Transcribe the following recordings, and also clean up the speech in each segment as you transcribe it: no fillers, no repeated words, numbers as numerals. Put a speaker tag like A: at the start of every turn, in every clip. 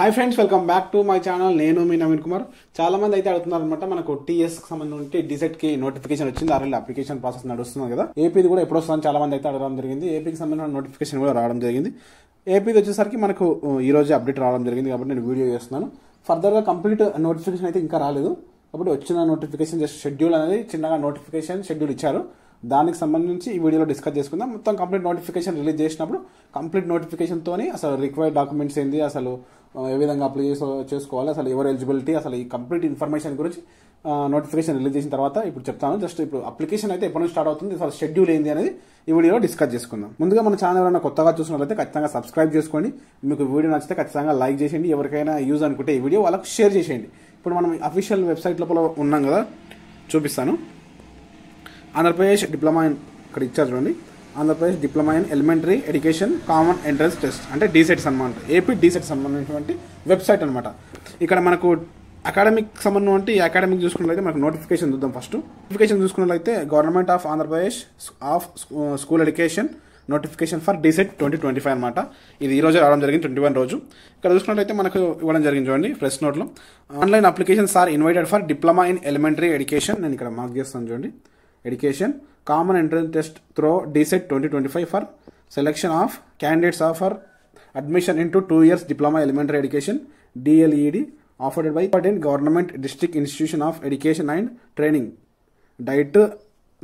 A: Hi friends, welcome back to my channel. నేను మీ నవీన్ కుమార్. చాలా మంది అయితే అడుగుతున్నారు అనమాట, మనకు టీఎస్ కి సంబంధించి డిసెట్ కి నోటిఫికేషన్ వచ్చింది, ఆల్రెడీ అప్లికేషన్ ప్రాసెస్ నడుస్తుంది కదా. ఏపీది కూడా ఎప్పుడు వస్తుందని చాలా మంది అయితే అడగడం జరిగింది. ఏపీకి సంబంధించిన నోటిఫికేషన్ కూడా రావడం జరిగింది. ఏపీది వచ్చేసరికి మనకు ఈ రోజు అప్డేట్ రావడం జరిగింది కాబట్టి నేను వీడియో చేస్తున్నాను. ఫర్దర్ గా కంప్లీట్ నోటిఫికేషన్ అయితే ఇంకా రాలేదు కాబట్టి వచ్చిన నోటిఫికేషన్ జస్ట్ షెడ్యూల్ అనేది చిన్నగా నోటిఫికేషన్ షెడ్యూల్ ఇచ్చారు. దానికి సంబంధించి ఈ వీడియోలో డిస్కస్ చేసుకుందాం. మొత్తం కంప్లీట్ నోటిఫికేషన్ రిలీజ్ చేసినప్పుడు కంప్లీట్ నోటిఫికేషన్ తోని అసలు రిక్వైర్డ్ డాక్యుమెంట్స్ ఏంది, అసలు ఏ విధంగా అప్లై చేసుకోవాలి, అసలు ఎవరు ఎలిజిబిలిటీ, అసలు ఈ కంప్లీట్ ఇన్ఫర్మేషన్ గురించి నోటిఫికేషన్ రిలీజ్ చేసిన తర్వాత ఇప్పుడు చెప్తాను. జస్ట్ ఇప్పుడు అప్లికేషన్ అయితే ఎప్పటి నుంచి స్టార్ట్ అవుతుంది, అసలు షెడ్యూల్ ఏంది అనేది ఈ వీడియోలో డిస్కస్ చేసుకుందాం. ముందుగా మన ఛానల్ ఎవరైనా కొత్తగా చూసినట్లయితే ఖచ్చితంగా సబ్స్క్రైబ్ చేసుకోండి. మీకు వీడియో నచ్చితే ఖచ్చితంగా లైక్ చేసేయండి. ఎవరికైనా యూజ్ అనుకుంటే ఈ వీడియో వాళ్ళకి షేర్ చేసేయండి. ఇప్పుడు మనం అఫీషియల్ వెబ్సైట్ లోపల ఉన్నాం కదా, చూపిస్తాను. ఆంధ్రప్రదేశ్ డిప్లొమా ఇక్కడ ఇచ్చారు చూడండి. Andhra Pradesh diploma in elementary education common entrance test అంటే డీసెట్స్ అనమాట. ఏపీ డీసెట్ సంబంధించినటువంటి వెబ్సైట్ అనమాట. ఇక్కడ మనకు అకాడమిక్ సంబంధించి ఈ అకాడమిక్ చూసుకున్నట్లయితే మనకు నోటిఫికేషన్ చూద్దాం. ఫస్ట్ నోటిఫికేషన్ చూసుకున్నట్లయితే government of Andhra Pradesh of school education notification for DEECET 2025 అనమాట. ఇది ఈ రోజు రావడం జరిగింది, 21 రోజు. ఇక్కడ చూసుకున్నట్లయితే మనకు ఇవ్వడం జరిగింది చూడండి ప్రెస్ నోట్లో. Online applications are invited for diploma in elementary education. నేను ఇక్కడ మార్క్ చేస్తాను చూడండి. Education common entrance test through DEECET 2025 for selection of candidates offer admission into 2 years diploma elementary education DLED offered by government district institution of education and training. DIET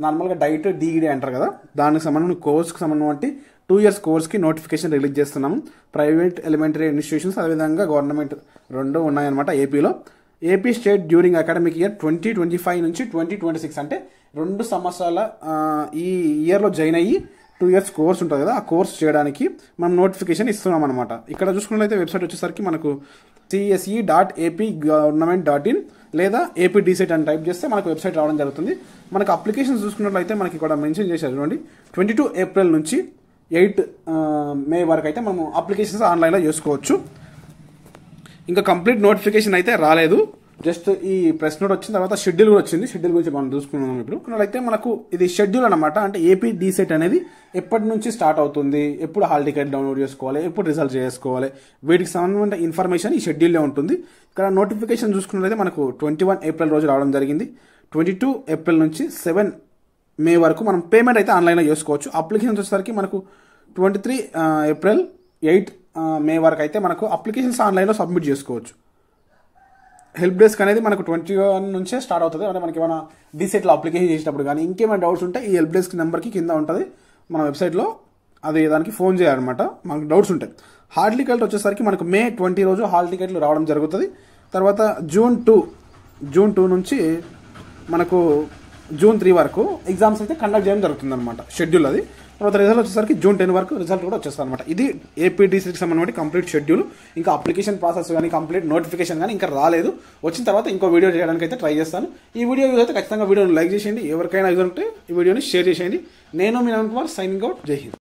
A: నార్మల్గా DIET DEd అంటారు కదా, దానికి సంబంధించిన కోర్స్కి సంబంధించి 2 years కోర్స్కి notification release చేస్తున్నాము. Private elementary institutions అదేవిధంగా గవర్నమెంట్ రెండు ఉన్నాయన్నమాట ఏపీలో. AP state during academic year 2025 నుంచి 2026 అంటే 2 సంవత్సరాల ఈ ఇయర్లో జాయిన్ అయ్యి 2 years కోర్స్ ఉంటుంది కదా, ఆ కోర్స్ చేయడానికి మనం నోటిఫికేషన్ ఇస్తున్నాం అనమాట. ఇక్కడ చూసుకున్నట్లయితే వెబ్సైట్ వచ్చేసరికి మనకు cse.apgovernment.in లేదా ఏపీ డీసెట్ అని టైప్ చేస్తే మనకు వెబ్సైట్ రావడం జరుగుతుంది. మనకు అప్లికేషన్స్ చూసుకున్నట్లయితే మనకి ఇక్కడ మెన్షన్ చేశారు చూడండి. 22 ఏప్రిల్ నుంచి 8 మే వరకు అయితే మనం అప్లికేషన్స్ ఆన్లైన్లో చేసుకోవచ్చు. ఇంకా కంప్లీట్ నోటిఫికేషన్ అయితే రాలేదు. జస్ట్ ఈ ప్రెస్ నోట్ వచ్చిన తర్వాత షెడ్యూల్ కూడా వచ్చింది. షెడ్యూల్ గురించి మనం చూసుకున్నాం. ఇప్పుడు అయితే మనకు ఇది షెడ్యూల్ అనమాట. అంటే ఏపీ డీసెట్ అనేది ఎప్పటి నుంచి స్టార్ట్ అవుతుంది, ఎప్పుడు హాల్ టికెట్ డౌన్లోడ్ చేసుకోవాలి, ఎప్పుడు రిజల్ట్ చేసుకోవాలి, వీటికి సంబంధించిన ఇన్ఫర్మేషన్ ఈ షెడ్యూల్లో ఉంటుంది. ఇక్కడ నోటిఫికేషన్ చూసుకున్నట్లయితే మనకు 21 ఏప్రిల్ రోజు రావడం జరిగింది. 22 ఏప్రిల్ నుంచి 7 మే వరకు మనం పేమెంట్ అయితే ఆన్లైన్లో చేసుకోవచ్చు. అప్లికేషన్ వచ్చేసరికి మనకు 23 ఏప్రిల్ 8 మే వరకు అయితే మనకు అప్లికేషన్స్ ఆన్లైన్లో సబ్మిట్ చేసుకోవచ్చు. హెల్ప్ డెస్క్ అనేది మనకు 21 నుంచే స్టార్ట్ అవుతుంది. అంటే మనకి ఏమైనా డీసెట్లో అప్లికేషన్ చేసినప్పుడు కానీ ఇంకేమైనా డౌట్స్ ఉంటే ఈ హెల్ప్ డెస్క్ నెంబర్కి కింద ఉంటుంది మన వెబ్సైట్లో, అది దానికి ఫోన్ చేయాలన్నమాట మనకు డౌట్స్ ఉంటాయి. హాల్ టికెట్ వచ్చేసరికి మనకు మే 20 రోజు హాల్ టికెట్లు రావడం జరుగుతుంది. తర్వాత జూన్ 2 నుంచి మనకు జూన్ 3 వరకు ఎగ్జామ్స్ అయితే కండక్ట్ చేయడం జరుగుతుంది అనమాట షెడ్యూల్ అది. తర్వాత రిజల్ట్ వచ్చేసరికి జూన్ 10 వరకు రిజల్ట్ కూడా వచ్చేస్తుంది అనమాట. ఇది ఏపీ డీసెట్కి సంబంధించి కంప్లీట్ షెడ్యూల్. ఇంకా అప్లికేషన్ ప్రాసెస్ కానీ కంప్లీట్ నోటిఫికేషన్ కానీ ఇంకా రాలేదు. వచ్చిన తర్వాత ఇంకో వీడియో చేయడానికి అయితే ట్రై చేస్తాను. ఈ వీడియో యూజ్ అయితే ఖచ్చితంగా వీడియోని లైక్ చేసేయండి. ఎవరికైనా యూజ్ ఉంటే ఈ వీడియోని షేర్ చేసేయండి. నేను మీ నవీన్ కుమార్, సైనింగ్ అవుట్. జై హింద్.